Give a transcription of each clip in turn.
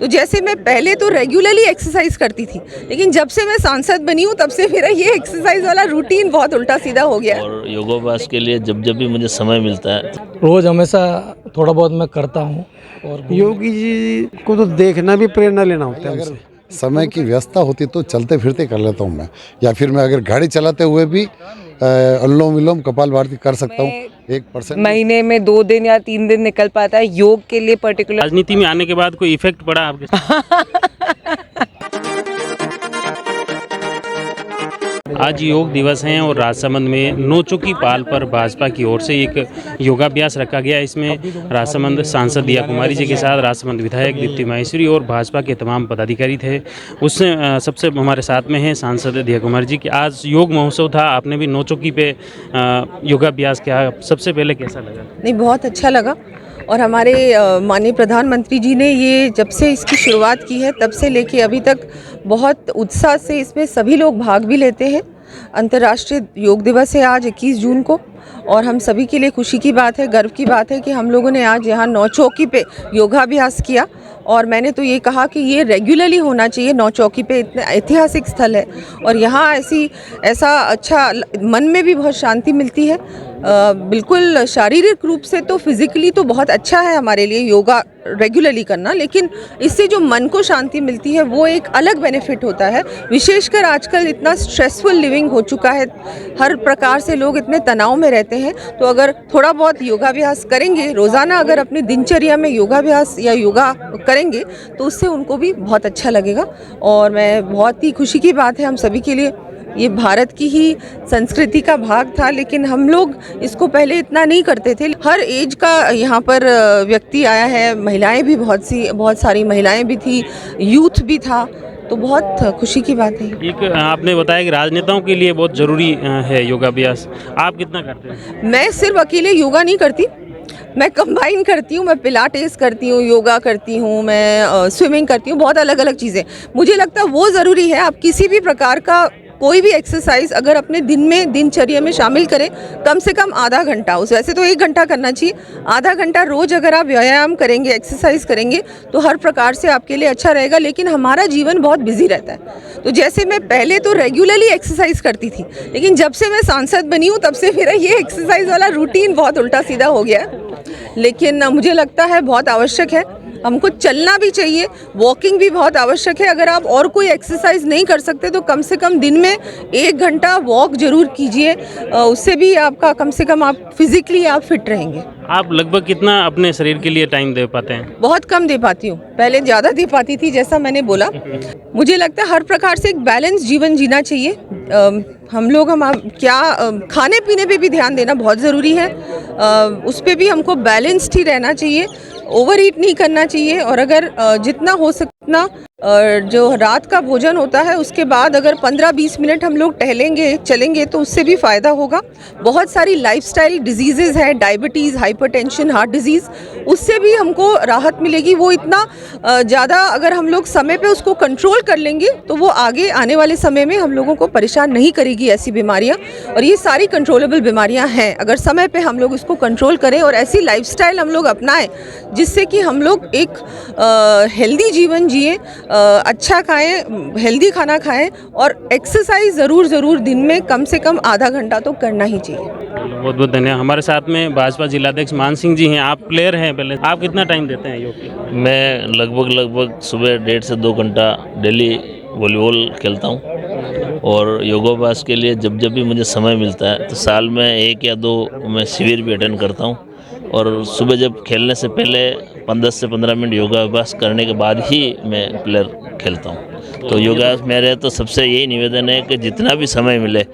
तो जैसे मैं पहले तो रेगुलरली एक्सरसाइज करती थी, लेकिन जब से मैं सांसद बनी हूँ तब से मेरा ये एक्सरसाइज वाला रूटीन बहुत उल्टा सीधा हो गया है। और योगाभ्यास के लिए जब जब भी मुझे समय मिलता है रोज़ हमेशा थोड़ा बहुत मैं करता हूँ। और योगी जी को तो देखना भी प्रेरणा लेना होता है उनसे। समय की व्यवस्था होती तो चलते फिरते कर लेता हूँ मैं, या फिर मैं अगर गाड़ी चलाते हुए भी अनुलोम विलोम कपालभाति कर सकता हूँ 1%। महीने में 2 दिन या 3 दिन निकल पाता है योग के लिए पर्टिकुलर। राजनीति में आने के बाद कोई इफेक्ट पड़ा आपके? आज योग दिवस है और राजसमंद में नौचुकी पाल पर भाजपा की ओर से एक योगाभ्यास रखा गया। इसमें राजसमंद सांसद दिया कुमारी जी के साथ राजसमंद विधायक दीप्ति माहेश्वरी और भाजपा के तमाम पदाधिकारी थे। उससे सबसे हमारे साथ में हैं सांसद दिया कुमारी जी की। आज योग महोत्सव था, आपने भी नौचुकी पे योगाभ्यास किया, सबसे पहले कैसा लगा? नहीं, बहुत अच्छा लगा। और हमारे माननीय प्रधानमंत्री जी ने ये जब से इसकी शुरुआत की है तब से लेके अभी तक बहुत उत्साह से इसमें सभी लोग भाग भी लेते हैं। अंतर्राष्ट्रीय योग दिवस है आज 21 जून को, और हम सभी के लिए खुशी की बात है, गर्व की बात है कि हम लोगों ने आज यहाँ नौचौकी पे योगाभ्यास किया। और मैंने तो ये कहा कि ये रेगुलरली होना चाहिए। नौचौकी पे इतना ऐतिहासिक स्थल है और यहाँ ऐसा अच्छा, मन में भी बहुत शांति मिलती है। बिल्कुल शारीरिक रूप से तो फिज़िकली तो बहुत अच्छा है हमारे लिए योगा रेगुलरली करना, लेकिन इससे जो मन को शांति मिलती है वो एक अलग बेनिफिट होता है। विशेषकर आजकल इतना स्ट्रेसफुल लिविंग हो चुका है, हर प्रकार से लोग इतने तनाव में रहते हैं, तो अगर थोड़ा बहुत योगाभ्यास करेंगे रोज़ाना, अगर अपनी दिनचर्या में योगाभ्यास या योगा करेंगे तो उससे उनको भी बहुत अच्छा लगेगा। और मैं बहुत ही खुशी की बात है हम सभी के लिए, ये भारत की ही संस्कृति का भाग था, लेकिन हम लोग इसको पहले इतना नहीं करते थे। हर एज का यहाँ पर व्यक्ति आया है, महिलाएं भी बहुत सारी महिलाएं भी थी, यूथ भी था, तो बहुत खुशी की बात है। एक आपने बताया कि राजनेताओं के लिए बहुत ज़रूरी है योगाभ्यास, आप कितना करते हैं? मैं सिर्फ अकेले योगा नहीं करती, मैं कंबाइन करती हूँ। मैं पिलाटेस करती हूँ, योगा करती हूँ, मैं स्विमिंग करती हूँ, बहुत अलग अलग चीज़ें। मुझे लगता है वो ज़रूरी है। आप किसी भी प्रकार का कोई भी एक्सरसाइज अगर अपने दिनचर्या में शामिल करें, कम से कम आधा घंटा, उस वैसे तो 1 घंटा करना चाहिए, आधा घंटा रोज़ अगर आप व्यायाम करेंगे, एक्सरसाइज करेंगे तो हर प्रकार से आपके लिए अच्छा रहेगा। लेकिन हमारा जीवन बहुत बिजी रहता है, तो जैसे मैं पहले तो रेगुलरली एक्सरसाइज करती थी, लेकिन जब से मैं सांसद बनी हूँ तब से मेरा ये एक्सरसाइज वाला रूटीन बहुत उल्टा सीधा हो गया है। लेकिन मुझे लगता है बहुत आवश्यक है, हमको चलना भी चाहिए, वॉकिंग भी बहुत आवश्यक है। अगर आप और कोई एक्सरसाइज नहीं कर सकते तो कम से कम दिन में 1 घंटा वॉक जरूर कीजिए, उससे भी आपका कम से कम आप फिजिकली आप फिट रहेंगे। आप लगभग कितना अपने शरीर के लिए टाइम दे पाते हैं? बहुत कम दे पाती हूँ, पहले ज़्यादा दे पाती थी, जैसा मैंने बोला। मुझे लगता है हर प्रकार से एक बैलेंस जीवन जीना चाहिए। हम क्या खाने पीने पे भी ध्यान देना बहुत ज़रूरी है, उस पर भी हमको बैलेंस्ड ही रहना चाहिए, ओवर ईट नहीं करना चाहिए। और अगर जितना हो सकता जो रात का भोजन होता है उसके बाद अगर 15-20 मिनट हम लोग टहलेंगे, चलेंगे तो उससे भी फ़ायदा होगा। बहुत सारी लाइफस्टाइल डिजीज़ेज़ है, डायबिटीज़, हाइपरटेंशन, हार्ट डिजीज़, उससे भी हमको राहत मिलेगी। वो इतना ज़्यादा अगर हम लोग समय पे उसको कंट्रोल कर लेंगे तो वो आगे आने वाले समय में हम लोगों को परेशान नहीं करेगी ऐसी बीमारियाँ। और ये सारी कंट्रोलेबल बीमारियाँ हैं, अगर समय पे हम लोग इसको कंट्रोल करें और ऐसी लाइफस्टाइल हम लोग अपनाएं जिससे कि हम लोग एक हेल्दी जीवन जिए, अच्छा खाएं, हेल्दी खाना खाएं और एक्सरसाइज ज़रूर दिन में कम से कम आधा घंटा तो करना ही चाहिए। बहुत बहुत धन्यवाद। हमारे साथ में भाजपा जिलाध्यक्ष मान सिंह जी हैं, आप प्लेयर हैं, पहले आप कितना टाइम देते हैं योग के? मैं लगभग सुबह 1.5 से 2 घंटा डेली वॉलीबॉल खेलता हूँ। और योगाभ्यास के लिए जब जब भी मुझे समय मिलता है तो साल में 1 या 2 मैं शिविर भी अटेंड करता हूँ। और सुबह जब खेलने से पहले 10 से 15 मिनट योगाभ्यास करने के बाद ही मैं प्लेयर खेलता हूँ। तो योगा मेरे तो सबसे यही निवेदन है कि जितना भी समय मिले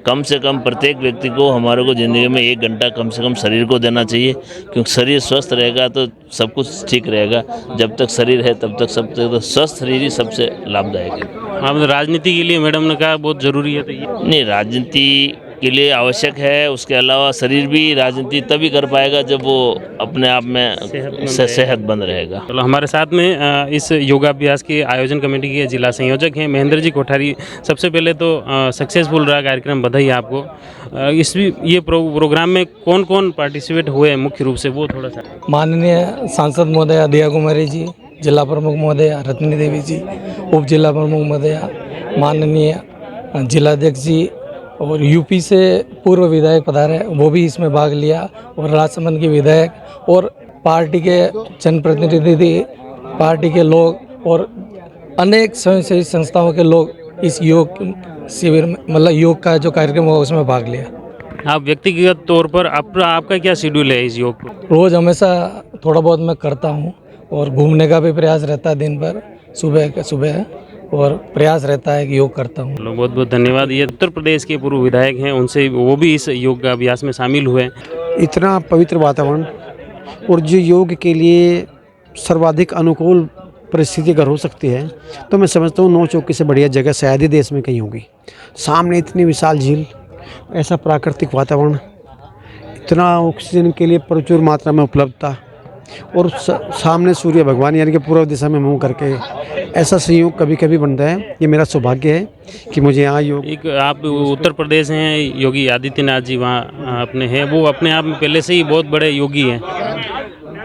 कम से कम प्रत्येक व्यक्ति को हमारे को ज़िंदगी में 1 घंटा कम से कम शरीर को देना चाहिए, क्योंकि शरीर स्वस्थ रहेगा तो सब कुछ ठीक रहेगा। जब तक शरीर है तब तक सब तक, तो स्वस्थ शरीर ही सबसे लाभदायक है। आप राजनीति के लिए मैडम ने कहा बहुत ज़रूरी है, तो ये नहीं, राजनीति के लिए आवश्यक है, उसके अलावा शरीर भी राजनीति तभी कर पाएगा जब वो अपने आप में सेहतमंद रहेगा। चलो, हमारे साथ में इस योगाभ्यास के आयोजन कमेटी के जिला संयोजक हैं महेंद्र जी कोठारी। सबसे पहले तो सक्सेसफुल रहा कार्यक्रम, बधाई आपको। ये प्रोग्राम में कौन कौन पार्टिसिपेट हुए मुख्य रूप से, वो थोड़ा सा? माननीय सांसद महोदय दिया कुमारी जी, जिला प्रमुख महोदय रत्नी देवी जी, उप जिला प्रमुख महोदय, माननीय जिलाध्यक्ष जी और यूपी से पूर्व विधायक पधारे, वो भी इसमें भाग लिया, और राजसमंद के विधायक और पार्टी के जनप्रतिनिधि, पार्टी के लोग और अनेक स्वयंसेवी संस्थाओं के लोग इस योग शिविर में, मतलब योग का जो कार्यक्रम हुआ उसमें भाग लिया। आप व्यक्तिगत तौर पर आपका क्या शेड्यूल है इस योग को? रोज़ हमेशा थोड़ा बहुत मैं करता हूँ और घूमने का भी प्रयास रहता है दिन भर, सुबह और प्रयास रहता है कि योग करता हूँ। बहुत बहुत धन्यवाद। ये उत्तर प्रदेश के पूर्व विधायक हैं, उनसे वो भी इस योग अभ्यास में शामिल हुए। इतना पवित्र वातावरण और जो योग के लिए सर्वाधिक अनुकूल परिस्थिति अगर हो सकती है तो मैं समझता हूँ नौचौकी से बढ़िया जगह शायद ही देश में कहीं होगी। सामने इतनी विशाल झील, ऐसा प्राकृतिक वातावरण, इतना ऑक्सीजन के लिए प्रचुर मात्रा में उपलब्धता और सामने सूर्य भगवान यानी कि पूर्व दिशा में मुँह करके, ऐसा संयोग कभी कभी बनता है। ये मेरा सौभाग्य है कि मुझे यहाँ योग। एक आप उत्तर प्रदेश हैं, योगी आदित्यनाथ जी वहाँ अपने हैं, वो अपने आप में पहले से ही बहुत बड़े योगी हैं,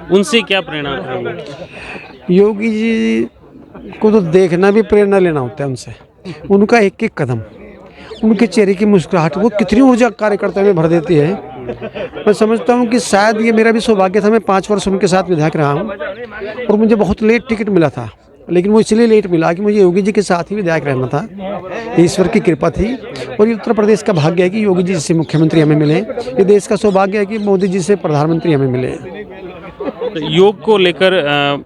उनसे क्या प्रेरणा? योगी जी को तो देखना भी प्रेरणा लेना होता है उनसे। उनका एक एक कदम, उनके चेहरे की मुस्कुराहट, वो कितनी ऊर्जा कार्यकर्ता में भर देती है। मैं समझता हूँ कि शायद ये मेरा भी सौभाग्य था। मैं 5 वर्ष उनके साथ विधायक रहा हूँ और मुझे बहुत लेट टिकट मिला था, लेकिन वो इसलिए लेट मिला कि मुझे योगी जी के साथ ही विधायक रहना था। ईश्वर की कृपा थी और ये उत्तर प्रदेश का भाग्य है कि योगी जी से मुख्यमंत्री हमें मिले। ये देश का सौभाग्य है कि मोदी जी से प्रधानमंत्री हमें मिले। तो योग को लेकर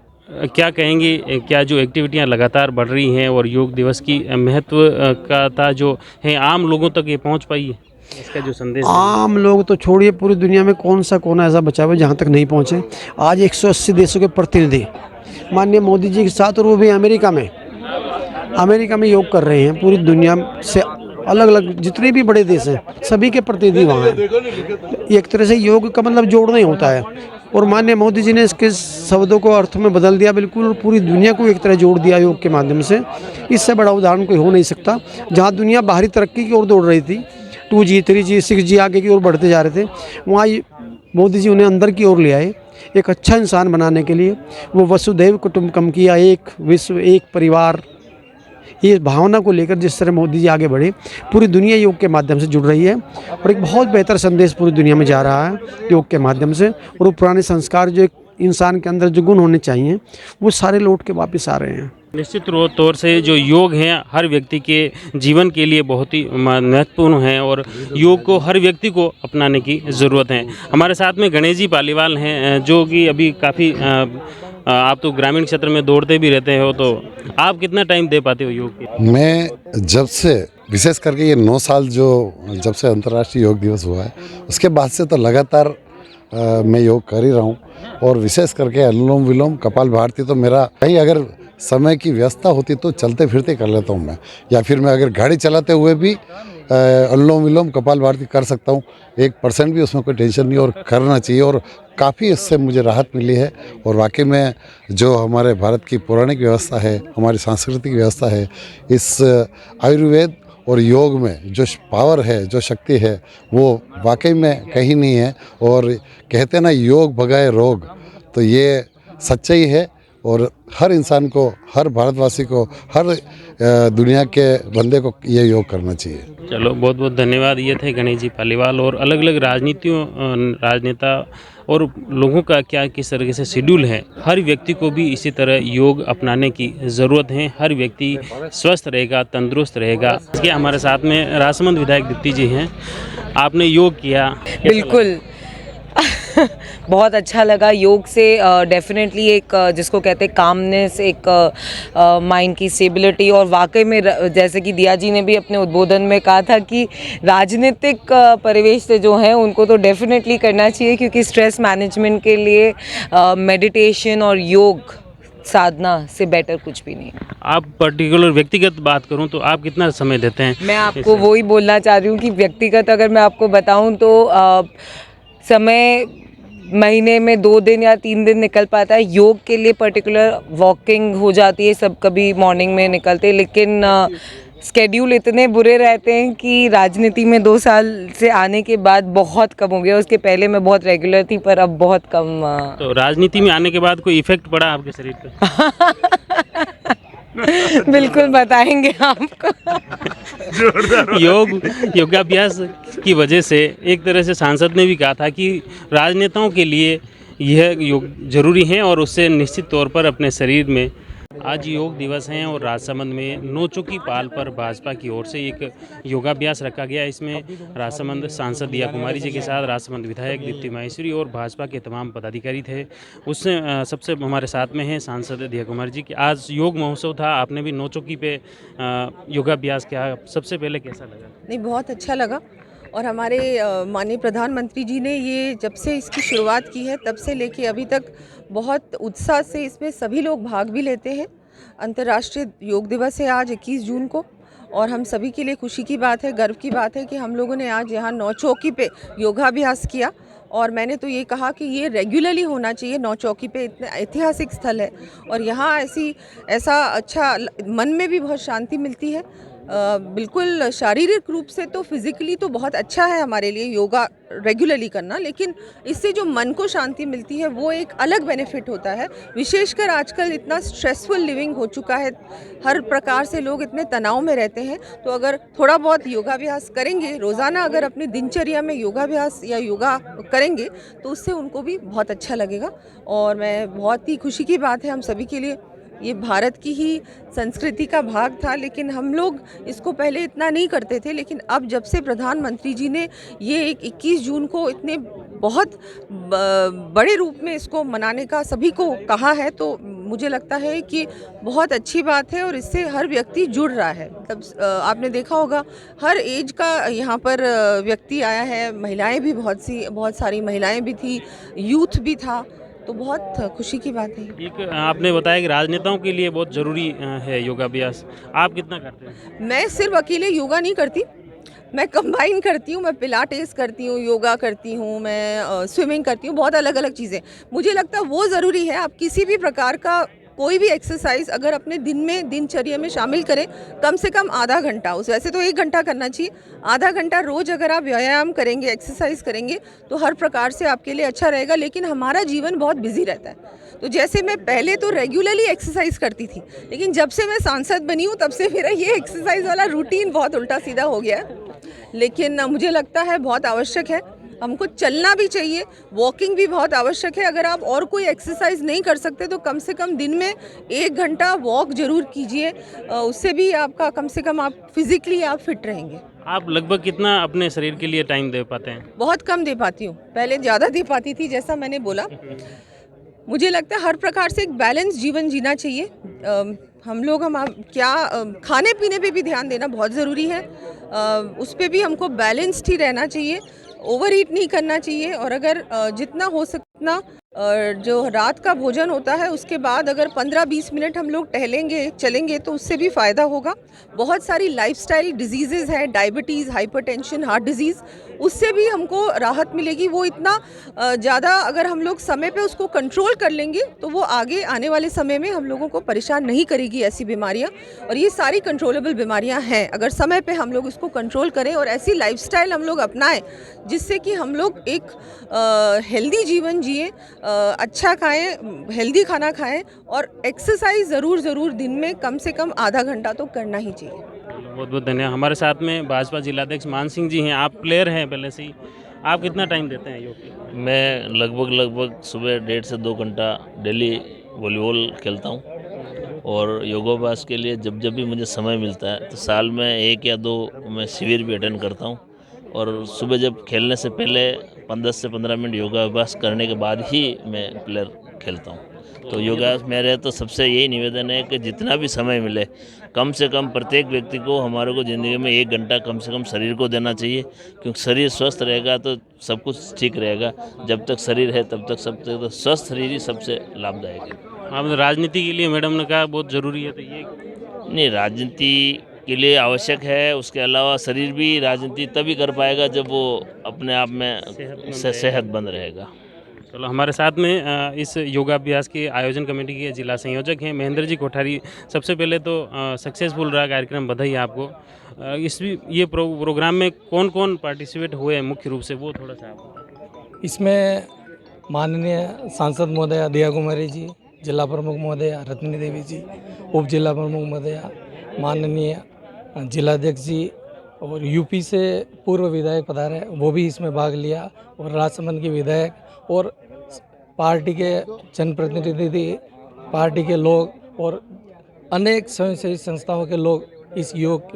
क्या कहेंगे? क्या जो एक्टिविटियां लगातार बढ़ रही हैं और योग दिवस की महत्वता जो है आम लोगों तक ये पहुंच पाई है, इसका जो संदेश? आम लोग तो छोड़िए, पूरी दुनिया में कौन सा कोना ऐसा बचा हुआ है जहाँ तक नहीं पहुँचे। आज 180 देशों के प्रतिनिधि माननीय मोदी जी के साथ, और वो भी अमेरिका में योग कर रहे हैं। पूरी दुनिया से अलग अलग जितने भी बड़े देश हैं सभी के प्रतिनिधि वहाँ हैं। एक तरह से योग का मतलब जोड़ना ही होता है, और माननीय मोदी जी ने इसके शब्दों को अर्थ में बदल दिया बिल्कुल, और पूरी दुनिया को एक तरह जोड़ दिया योग के माध्यम से। इससे बड़ा उदाहरण कोई हो नहीं सकता। जहाँ दुनिया बाहरी तरक्की की ओर दौड़ रही थी, 2G 3G 6G आगे की ओर बढ़ते जा रहे थे, वहाँ मोदी जी उन्हें अंदर की ओर ले आए एक अच्छा इंसान बनाने के लिए। वो वसुधैव कुटुंबकम की, या एक विश्व एक परिवार, ये भावना को लेकर जिस तरह मोदी जी आगे बढ़े, पूरी दुनिया योग के माध्यम से जुड़ रही है और एक बहुत बेहतर संदेश पूरी दुनिया में जा रहा है योग के माध्यम से। और वो पुराने संस्कार जो एक इंसान के अंदर जो गुण होने चाहिए वो सारे लौट के वापस आ रहे हैं। निश्चित तौर से जो योग है हर व्यक्ति के जीवन के लिए बहुत ही महत्वपूर्ण है और योग को हर व्यक्ति को अपनाने की ज़रूरत है। हमारे साथ में गणेश जी पालीवाल हैं, जो कि अभी काफ़ी आप तो ग्रामीण क्षेत्र में दौड़ते भी रहते हो, तो आप कितना टाइम दे पाते हो योग के? मैं जब से, विशेष करके ये 9 साल जब से अंतर्राष्ट्रीय योग दिवस हुआ है उसके बाद से तो लगातार मैं योग कर ही रहा हूँ। और विशेष करके अनुलोम विलोम कपालभाति तो मेरा कहीं अगर समय की व्यवस्था होती तो चलते फिरते कर लेता हूँ मैं, या फिर मैं अगर गाड़ी चलाते हुए भी अनुलोम विलोम कपालभाति कर सकता हूँ। 1% भी उसमें कोई टेंशन नहीं और करना चाहिए, और काफ़ी इससे मुझे राहत मिली है। और वाकई में जो हमारे भारत की पौराणिक व्यवस्था है, हमारी सांस्कृतिक व्यवस्था है, इस आयुर्वेद और योग में जो पावर है, जो शक्ति है, वो वाकई में कहीं नहीं है। और कहते हैं ना, योग भगाए रोग, तो ये सच्चाई है। और हर इंसान को, हर भारतवासी को, हर दुनिया के बंदे को ये योग करना चाहिए। चलो, बहुत बहुत धन्यवाद। ये थे गणेश जी पालीवाल। और अलग अलग राजनेता और लोगों का क्या किस तरीके से शेड्यूल है, हर व्यक्ति को भी इसी तरह योग अपनाने की ज़रूरत है। हर व्यक्ति स्वस्थ रहेगा, तंदुरुस्त रहेगा। इसके हमारे साथ में राजसमंद विधायक दीप्ति जी हैं। आपने योग किया? बिल्कुल बहुत अच्छा लगा। योग से डेफिनेटली एक जिसको कहते हैं कामनेस, एक माइंड की स्टेबिलिटी, और वाकई में जैसे कि दिया जी ने भी अपने उद्बोधन में कहा था कि राजनीतिक परिवेश से जो है उनको तो डेफिनेटली करना चाहिए, क्योंकि स्ट्रेस मैनेजमेंट के लिए मेडिटेशन और योग साधना से बेटर कुछ भी नहीं। आप पर्टिकुलर व्यक्तिगत बात करूं तो आप कितना समय देते हैं? मैं आपको वही बोलना चाह रही हूँ कि व्यक्तिगत अगर मैं आपको बताऊँ तो समय महीने में 2 दिन या 3 दिन निकल पाता है। योग के लिए पर्टिकुलर वॉकिंग हो जाती है, सब कभी मॉर्निंग में निकलते, लेकिन स्केड्यूल इतने बुरे रहते हैं कि राजनीति में 2 साल से आने के बाद बहुत कम हो गया। उसके पहले मैं बहुत रेगुलर थी पर अब बहुत कम। तो राजनीति में आने के बाद कोई इफेक्ट पड़ा आपके शरीर पे? बिल्कुल बताएंगे आपको। योगाभ्यास की वजह से एक तरह से सांसद ने भी कहा था कि राजनेताओं के लिए यह योग जरूरी है और उससे निश्चित तौर पर अपने शरीर में। आज योग दिवस है और राजसमंद में नौचुकी पाल पर भाजपा की ओर से एक योगाभ्यास रखा गया। इसमें राजसमंद सांसद दिया कुमारी जी के साथ राजसमंद विधायक दीप्ति माहेश्वरी और भाजपा के तमाम पदाधिकारी थे। उससे सबसे हमारे साथ में हैं सांसद दिया कुमारी जी की। आज योग महोत्सव था, आपने भी नौचुकी पे योगाभ्यास किया। सबसे पहले कैसा लगा? नहीं, बहुत अच्छा लगा। और हमारे माननीय प्रधानमंत्री जी ने ये जब से इसकी शुरुआत की है तब से लेके अभी तक बहुत उत्साह से इसमें सभी लोग भाग भी लेते हैं। अंतर्राष्ट्रीय योग दिवस है आज 21 जून को, और हम सभी के लिए खुशी की बात है, गर्व की बात है कि हम लोगों ने आज यहाँ नौचौकी पे योगाभ्यास किया। और मैंने तो ये कहा कि ये रेगुलरली होना चाहिए। नौचौकी पे इतना ऐतिहासिक स्थल है और यहाँ ऐसा अच्छा मन में भी बहुत शांति मिलती है। बिल्कुल शारीरिक रूप से तो फिज़िकली तो बहुत अच्छा है हमारे लिए योगा रेगुलरली करना, लेकिन इससे जो मन को शांति मिलती है वो एक अलग बेनिफिट होता है। विशेषकर आजकल इतना स्ट्रेसफुल लिविंग हो चुका है, हर प्रकार से लोग इतने तनाव में रहते हैं, तो अगर थोड़ा बहुत योगाभ्यास करेंगे रोज़ाना, अगर अपनी दिनचर्या में योगाभ्यास या योगा करेंगे तो उससे उनको भी बहुत अच्छा लगेगा। और मैं बहुत ही खुशी की बात है हम सभी के लिए, ये भारत की ही संस्कृति का भाग था, लेकिन हम लोग इसको पहले इतना नहीं करते थे। लेकिन अब जब से प्रधानमंत्री जी ने ये एक 21 जून को इतने बहुत बड़े रूप में इसको मनाने का सभी को कहा है, तो मुझे लगता है कि बहुत अच्छी बात है और इससे हर व्यक्ति जुड़ रहा है। तब आपने देखा होगा हर एज का यहाँ पर व्यक्ति आया है, महिलाएं भी बहुत सारी महिलाएं भी थी, यूथ भी था, तो बहुत खुशी की बात है। एक आपने बताया कि राजनेताओं के लिए बहुत ज़रूरी है योगाभ्यास, आप कितना करते हैं? मैं सिर्फ अकेले योगा नहीं करती, मैं कंबाइन करती हूँ। मैं पिलाटेस करती हूँ, योगा करती हूँ, मैं स्विमिंग करती हूँ, बहुत अलग अलग चीज़ें। मुझे लगता है वो ज़रूरी है। आप किसी भी प्रकार का कोई भी एक्सरसाइज अगर अपने दिनचर्या में शामिल करें, कम से कम आधा घंटा, उस वैसे तो 1 घंटा करना चाहिए, आधा घंटा रोज़ अगर आप व्यायाम करेंगे, एक्सरसाइज करेंगे तो हर प्रकार से आपके लिए अच्छा रहेगा। लेकिन हमारा जीवन बहुत बिजी रहता है, तो जैसे मैं पहले तो रेगुलरली एक्सरसाइज करती थी, लेकिन जब से मैं सांसद बनी हूँ तब से मेरा ये एक्सरसाइज वाला रूटीन बहुत उल्टा सीधा हो गया है। लेकिन मुझे लगता है बहुत आवश्यक है, हमको चलना भी चाहिए, वॉकिंग भी बहुत आवश्यक है। अगर आप और कोई एक्सरसाइज नहीं कर सकते तो कम से कम दिन में 1 घंटा वॉक जरूर कीजिए, उससे भी आपका कम से कम आप फिजिकली आप फिट रहेंगे। आप लगभग कितना अपने शरीर के लिए टाइम दे पाते हैं? बहुत कम दे पाती हूँ, पहले ज़्यादा दे पाती थी, जैसा मैंने बोला। मुझे लगता है हर प्रकार से एक बैलेंस जीवन जीना चाहिए। हम खाने पीने पे भी ध्यान देना बहुत ज़रूरी है, उस पर भी हमको बैलेंस्ड ही रहना चाहिए, ओवर ईट नहीं करना चाहिए। और अगर जितना हो सकता जो रात का भोजन होता है उसके बाद अगर 15-20 मिनट हम लोग टहलेंगे, चलेंगे तो उससे भी फ़ायदा होगा। बहुत सारी लाइफस्टाइल डिजीज़ेज़ हैं, डायबिटीज़, हाइपरटेंशन, हार्ट डिजीज़, उससे भी हमको राहत मिलेगी। वो इतना ज़्यादा अगर हम लोग समय पे उसको कंट्रोल कर लेंगे तो वो आगे आने वाले समय में हम लोगों को परेशान नहीं करेगी ऐसी बीमारियां। और ये सारी कंट्रोलेबल बीमारियां हैं, अगर समय पे हम लोग इसको कंट्रोल करें और ऐसी लाइफस्टाइल हम लोग अपनाएं जिससे कि हम लोग एक हेल्दी जीवन जिए, अच्छा खाएं, हेल्दी खाना खाएं और एक्सरसाइज ज़रूर दिन में कम से कम आधा घंटा तो करना ही चाहिए। बहुत बहुत धन्यवाद। हमारे साथ में भाजपा जिलाध्यक्ष मान सिंह जी हैं, आप प्लेयर हैं पहले से ही, आप कितना टाइम देते हैं योग के? मैं लगभग सुबह 1.5 से 2 घंटा डेली वॉलीबॉल खेलता हूँ और योगाभ्यास के लिए जब भी मुझे समय मिलता है तो साल में 1 या 2 मैं शिविर भी अटेंड करता हूँ। और सुबह जब खेलने से पहले 10 से 15 मिनट योगाभ्यास करने के बाद ही मैं प्लेयर खेलता हूँ। तो योगा मेरे तो सबसे यही निवेदन है कि जितना भी समय मिले कम से कम प्रत्येक व्यक्ति को हमारे को ज़िंदगी में 1 घंटा कम से कम शरीर को देना चाहिए, क्योंकि शरीर स्वस्थ रहेगा तो सब कुछ ठीक रहेगा। जब तक शरीर है तब तक सब तक स्वस्थ शरीर ही सबसे लाभदायक है। आप राजनीति के लिए मैडम ने कहा बहुत ज़रूरी है, तो ये नहीं, राजनीति के लिए आवश्यक है, उसके अलावा शरीर भी राजनीति तभी कर पाएगा जब वो अपने आप में सेहतमंद रहेगा। चलो हमारे साथ में इस योगाभ्यास के आयोजन कमेटी के जिला संयोजक हैं महेंद्र जी कोठारी। सबसे पहले तो सक्सेसफुल रहा कार्यक्रम, बधाई आपको। ये प्रोग्राम में कौन कौन पार्टिसिपेट हुए मुख्य रूप से, वो थोड़ा सा आप इसमें माननीय सांसद महोदया दिया कुमारी जी, जिला प्रमुख महोदया रत्नी देवी जी, उप जिला प्रमुख महोदया माननीय जिलाध्यक्ष जी और यूपी से पूर्व विधायक पधारे, वो भी इसमें भाग लिया, और राजसमंद के विधायक और पार्टी के जनप्रतिनिधि, पार्टी के लोग और अनेक स्वयंसेवी संस्थाओं के लोग इस योग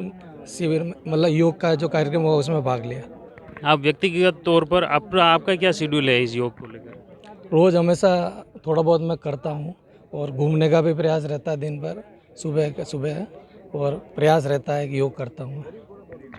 शिविर में, मतलब योग का जो कार्यक्रम हुआ उसमें भाग लिया। आप व्यक्तिगत तौर पर आपका क्या शेड्यूल है इस योग को लेकर? रोज़ हमेशा थोड़ा बहुत मैं करता हूँ और घूमने का भी प्रयास रहता है दिन भर, सुबह और प्रयास रहता है कि योग करता हूँ।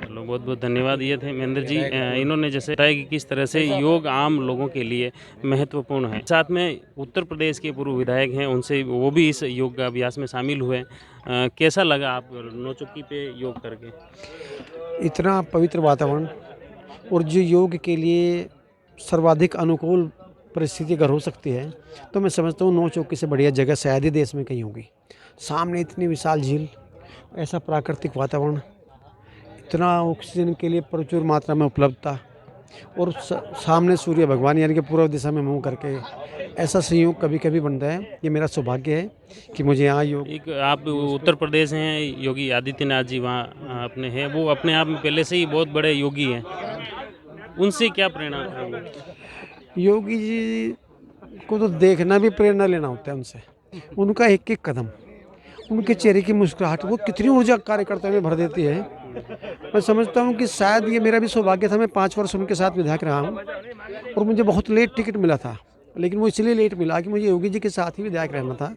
चलो बहुत बहुत धन्यवाद। ये थे महेंद्र जी। इन्होंने जैसे बताया कि किस तरह से योग आम लोगों के लिए महत्वपूर्ण है। साथ में उत्तर प्रदेश के पूर्व विधायक हैं, उनसे वो भी इस योग अभ्यास में शामिल हुए। कैसा लगा आप नौचुक्की पे योग करके? इतना पवित्र वातावरण और जो योग के लिए सर्वाधिक अनुकूल परिस्थिति अगर हो सकती है तो मैं समझता हूँ 9 चौकी से बढ़िया जगह शायद ही देश में कहीं होगी। सामने इतनी विशाल झील, ऐसा प्राकृतिक वातावरण, इतना ऑक्सीजन के लिए प्रचुर मात्रा में उपलब्धता और सामने सूर्य भगवान यानी कि पूर्व दिशा में मुँह करके, ऐसा संयोग कभी कभी बनता है। ये मेरा सौभाग्य है कि मुझे यहाँ योग। एक आप उत्तर प्रदेश हैं, योगी आदित्यनाथ जी वहाँ अपने हैं, वो अपने आप में पहले से ही बहुत बड़े योगी हैं। उनसे क्या प्रेरणा है? योगी जी को तो देखना भी प्रेरणा लेना होता है उनसे। उनका एक एक कदम, उनके चेहरे की मुस्कुराहट, वो कितनी ऊर्जा कार्यकर्ता में भर देती है। मैं समझता हूँ कि शायद ये मेरा भी सौभाग्य था। मैं 5 वर्ष उनके साथ विधायक रहा हूँ और मुझे बहुत लेट टिकट मिला था, लेकिन वो इसलिए लेट मिला कि मुझे योगी जी के साथ ही विधायक रहना था।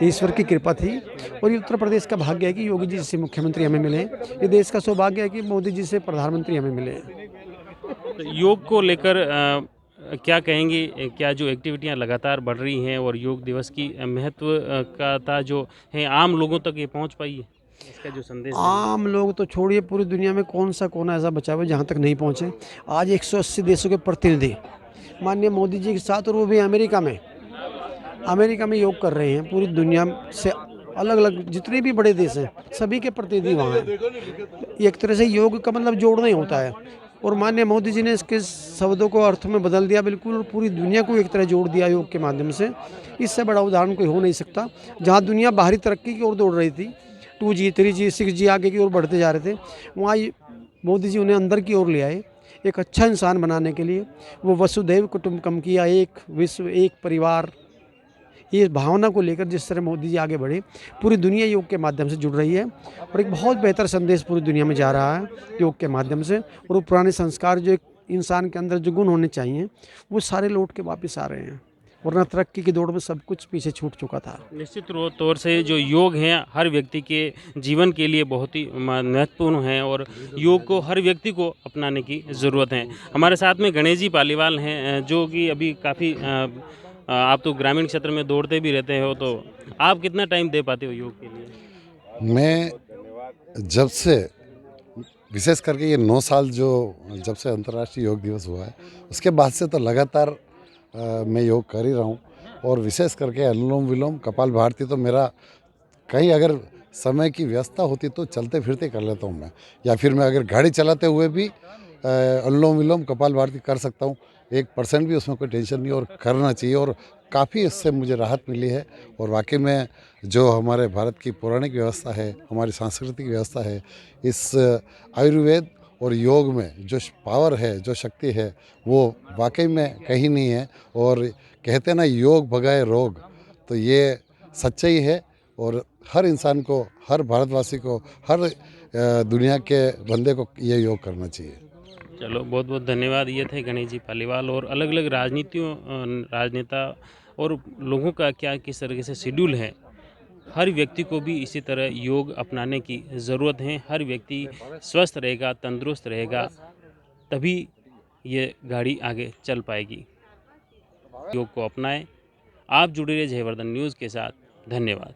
ईश्वर की कृपा थी और ये उत्तर प्रदेश का भाग्य है कि योगी जी से मुख्यमंत्री हमें मिले। ये देश का सौभाग्य है कि मोदी जी से प्रधानमंत्री हमें मिले। तो योग को लेकर क्या कहेंगे? क्या जो एक्टिविटियां लगातार बढ़ रही हैं और योग दिवस की महत्वता जो है आम लोगों तक ये पहुंच पाई है, इसका जो संदेश है? आम लोग तो छोड़िए, पूरी दुनिया में कौन सा कोना ऐसा बचा हुआ है जहाँ तक नहीं पहुँचे। आज 180 देशों के प्रतिनिधि माननीय मोदी जी के साथ, और वो भी अमेरिका में योग कर रहे हैं। पूरी दुनिया से अलग अलग जितने भी बड़े देश हैं सभी के प्रतिनिधि वहाँ हैं। एक तरह से योग का मतलब जोड़ना ही होता है, और माननीय मोदी जी ने इसके शब्दों को अर्थ में बदल दिया बिल्कुल, और पूरी दुनिया को एक तरह जोड़ दिया योग के माध्यम से। इससे बड़ा उदाहरण कोई हो नहीं सकता। जहाँ दुनिया बाहरी तरक्की की ओर दौड़ रही थी, 2G 3G 6G आगे की ओर बढ़ते जा रहे थे, वहाँ मोदी जी उन्हें अंदर की ओर ले आए एक अच्छा इंसान बनाने के लिए। वो वसुधैव कुटुंबकम किया, एक विश्व एक परिवार, ये भावना को लेकर जिस तरह मोदी जी आगे बढ़े, पूरी दुनिया योग के माध्यम से जुड़ रही है और एक बहुत बेहतर संदेश पूरी दुनिया में जा रहा है योग के माध्यम से। और वो पुराने संस्कार जो एक इंसान के अंदर जो गुण होने चाहिए वो सारे लौट के वापस आ रहे हैं, वरना तरक्की की दौड़ में सब कुछ पीछे छूट चुका था। निश्चित तौर से जो योग है हर व्यक्ति के जीवन के लिए बहुत ही महत्वपूर्ण है और योग को हर व्यक्ति को अपनाने की ज़रूरत है। हमारे साथ में गणेश जी पालीवाल हैं, जो कि अभी काफ़ी आप तो ग्रामीण क्षेत्र में दौड़ते भी रहते हो, तो आप कितना टाइम दे पाते हो योग के लिए? मैं जब से विशेष करके ये 9 साल जब से अंतर्राष्ट्रीय योग दिवस हुआ है उसके बाद से तो लगातार मैं योग कर ही रहा हूँ। और विशेष करके अनुलोम विलोम कपालभाति तो मेरा कहीं अगर समय की व्यवस्था होती तो चलते फिरते कर लेता हूँ मैं, या फिर मैं अगर गाड़ी चलाते हुए भी अनुलोम विलोम कपालभाति कर सकता हूँ। 1% भी उसमें कोई टेंशन नहीं और करना चाहिए, और काफ़ी इससे मुझे राहत मिली है। और वाकई में जो हमारे भारत की पौराणिक व्यवस्था है, हमारी सांस्कृतिक व्यवस्था है, इस आयुर्वेद और योग में जो पावर है, जो शक्ति है, वो वाकई में कहीं नहीं है। और कहते हैं ना योग भगाए रोग, तो ये सच्चाई है। और हर इंसान को, हर भारतवासी को, हर दुनिया के बंदे को ये योग करना चाहिए। चलो बहुत बहुत धन्यवाद। ये थे गणेश जी पालीवाल। और अलग अलग राजनेता और लोगों का क्या किस तरीके से शेड्यूल है, हर व्यक्ति को भी इसी तरह योग अपनाने की ज़रूरत है। हर व्यक्ति स्वस्थ रहेगा, तंदुरुस्त रहेगा, तभी ये गाड़ी आगे चल पाएगी। योग को अपनाएं। आप जुड़े रहिए जयवर्धन न्यूज़ के साथ। धन्यवाद।